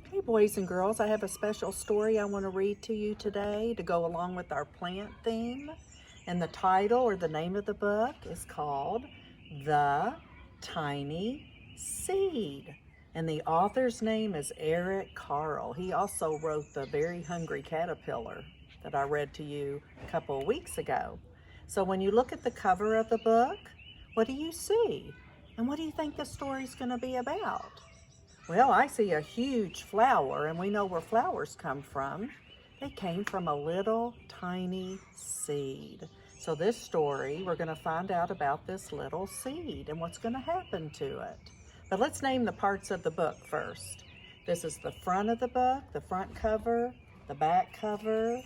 Hey boys and girls, I have a special story I want to read to you today to go along with our plant theme. And the title or the name of the book is called The Tiny Seed. And the author's name is Eric Carle. He also wrote The Very Hungry Caterpillar that I read to you a couple of weeks ago. So when you look at the cover of the book, what do you see? And what do you think the story's going to be about? Well, I see a huge flower, and we know where flowers come from. They came from a little tiny seed. So this story, we're going to find out about this little seed and what's going to happen to it. But let's name the parts of the book first. This is the front of the book, the front cover, the back cover,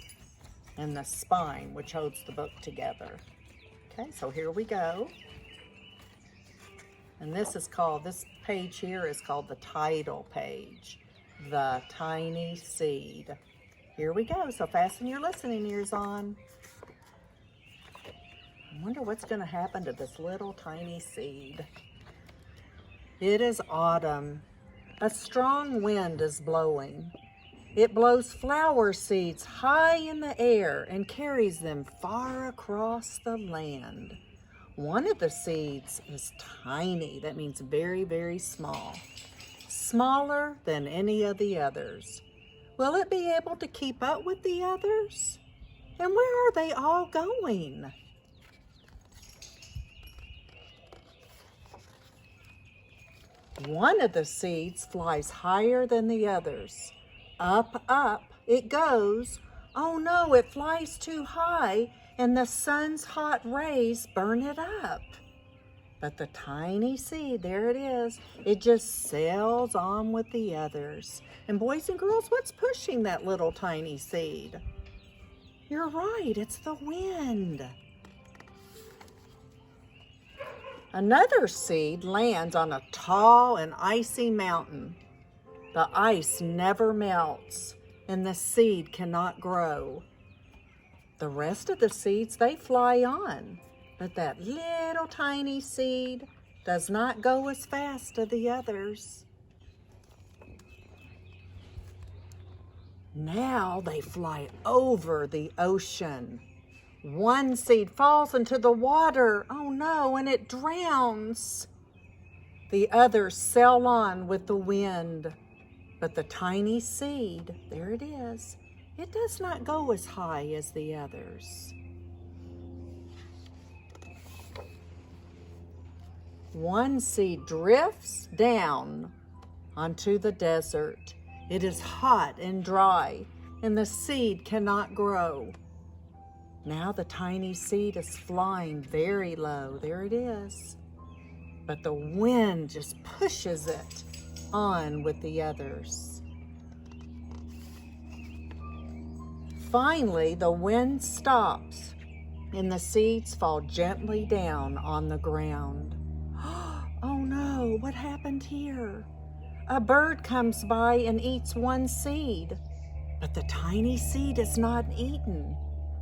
and the spine, which holds the book together. Okay, so here we go. And this page here is called the title page, The Tiny Seed. Here we go, so fasten your listening ears on. I wonder what's going to happen to this little tiny seed. It is autumn. A strong wind is blowing. It blows flower seeds high in the air and carries them far across the land. One of the seeds is tiny. That means very, very small. Smaller than any of the others. Will it be able to keep up with the others? And where are they all going? One of the seeds flies higher than the others. Up, up it goes. Oh no, it flies too high and the sun's hot rays burn it up. But the tiny seed, there it is, it just sails on with the others. And boys and girls, what's pushing that little tiny seed? You're right, it's the wind. Another seed lands on a tall and icy mountain. The ice never melts, and the seed cannot grow. The rest of the seeds, they fly on, but that little tiny seed does not go as fast as the others. Now they fly over the ocean. One seed falls into the water, oh no, and it drowns. The others sail on with the wind, but the tiny seed, there it is, it does not go as high as the others. One seed drifts down onto the desert. It is hot and dry, and the seed cannot grow. Now the tiny seed is flying very low. There it is. But the wind just pushes it on with the others. Finally, the wind stops and the seeds fall gently down on the ground. Oh no, what happened here? A bird comes by and eats one seed, but the tiny seed is not eaten.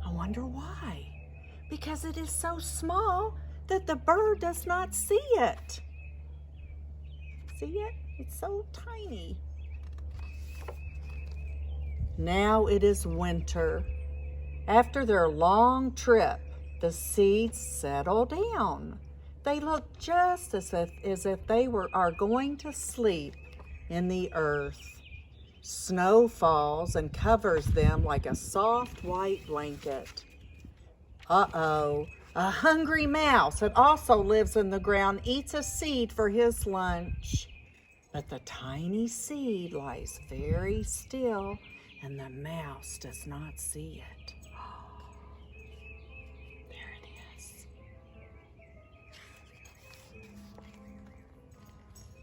I wonder why. Because it is so small that the bird does not see it. See it? It's so tiny. Now it is winter. After their long trip, the seeds settle down. They look just as if they are going to sleep in the earth. Snow falls and covers them like a soft white blanket. Uh-oh, a hungry mouse that also lives in the ground eats a seed for his lunch. But the tiny seed lies very still and the mouse does not see it. There it is.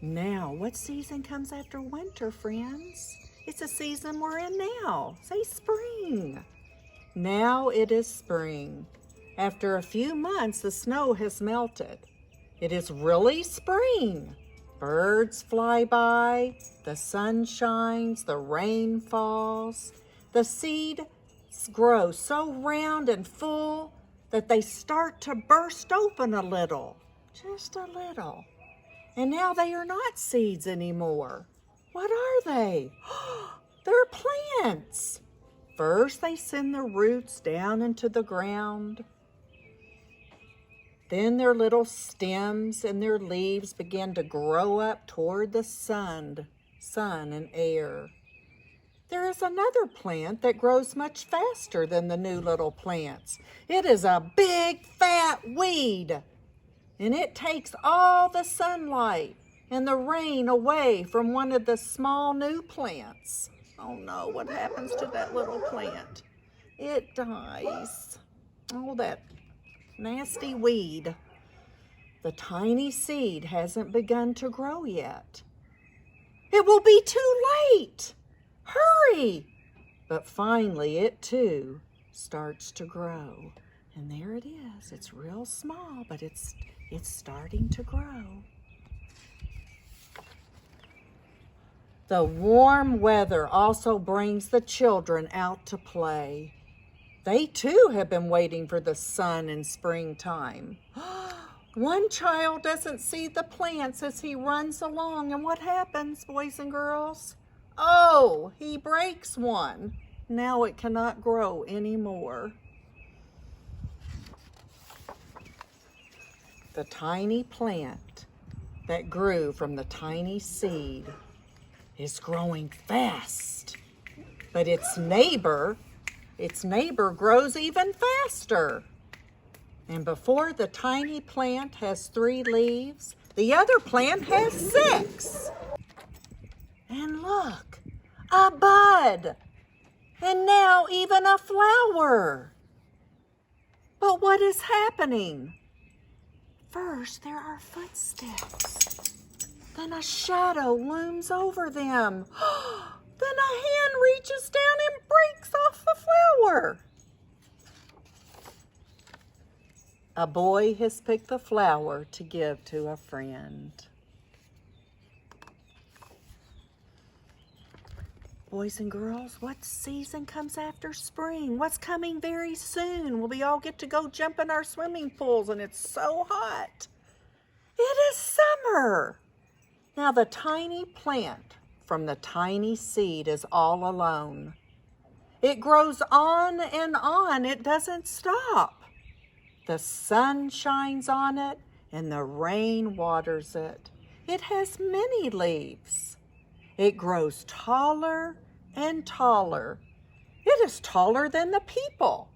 Now, what season comes after winter, friends? It's a season we're in now. Say spring. Now it is spring. After a few months, the snow has melted. It is really spring. Birds fly by, the sun shines, the rain falls. The seeds grow so round and full that they start to burst open a little, just a little. And now they are not seeds anymore. What are they? they? They're plants. First, they send their roots down into the ground. Then their little stems and their leaves begin to grow up toward the sun and air. There is another plant that grows much faster than the new little plants. It is a big fat weed, and it takes all the sunlight and the rain away from one of the small new plants. Oh no, what happens to that little plant? It dies. Oh, that nasty weed. The tiny seed hasn't begun to grow yet. It will be too late. Hurry! But finally it too starts to grow. And there it is. It's real small, but it's starting to grow. The warm weather also brings the children out to play. They too have been waiting for the sun in springtime. One child doesn't see the plants as he runs along, and what happens, boys and girls? Oh, he breaks one. Now it cannot grow anymore. The tiny plant that grew from the tiny seed is growing fast, but its neighbor grows even faster. And before the tiny plant has 3 leaves, the other plant has 6. And look, a bud, and now even a flower. But what is happening? First, there are footsteps. Then a shadow looms over them. Then a hand reaches down and breaks off the flower. A boy has picked the flower to give to a friend. Boys and girls, what season comes after spring? What's coming very soon? Will we all get to go jump in our swimming pools and it's so hot? It is summer. Now the tiny plant from the tiny seed is all alone. It grows on and on. It doesn't stop. The sun shines on it and the rain waters it. It has many leaves. It grows taller and taller. It is taller than the people.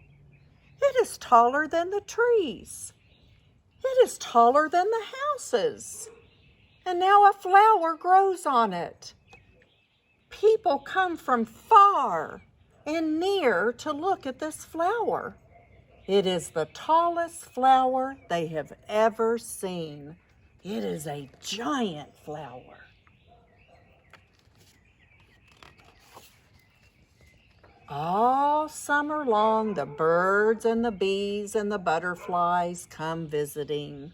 It is taller than the trees. It is taller than the houses. And now a flower grows on it. People come from far and near to look at this flower. It is the tallest flower they have ever seen. It is a giant flower. All summer long, the birds and the bees and the butterflies come visiting.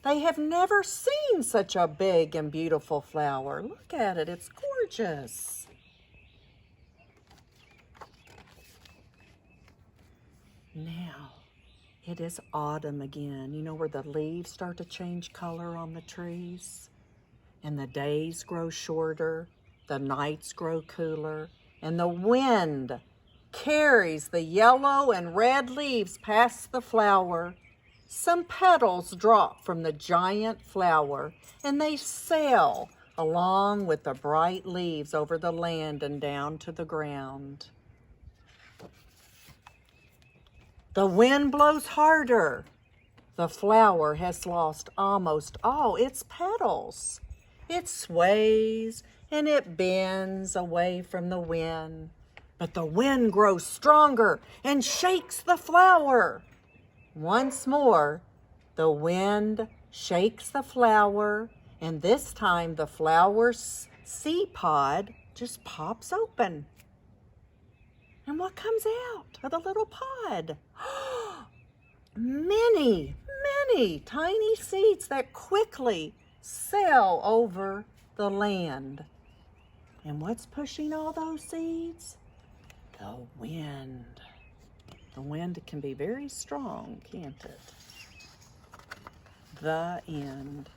They have never seen such a big and beautiful flower. Look at it, it's gorgeous. Now, it is autumn again. You know where the leaves start to change color on the trees? And the days grow shorter, the nights grow cooler, and the wind carries the yellow and red leaves past the flower. Some petals drop from the giant flower, and they sail along with the bright leaves over the land and down to the ground. The wind blows harder. The flower has lost almost all its petals. It sways and it bends away from the wind, but the wind grows stronger and shakes the flower. Once more, the wind shakes the flower, and this time the flower's seed pod just pops open. And what comes out of the little pod? Many tiny seeds that quickly sail over the land. And what's pushing all those seeds? The wind. The wind can be very strong, can't it? The end.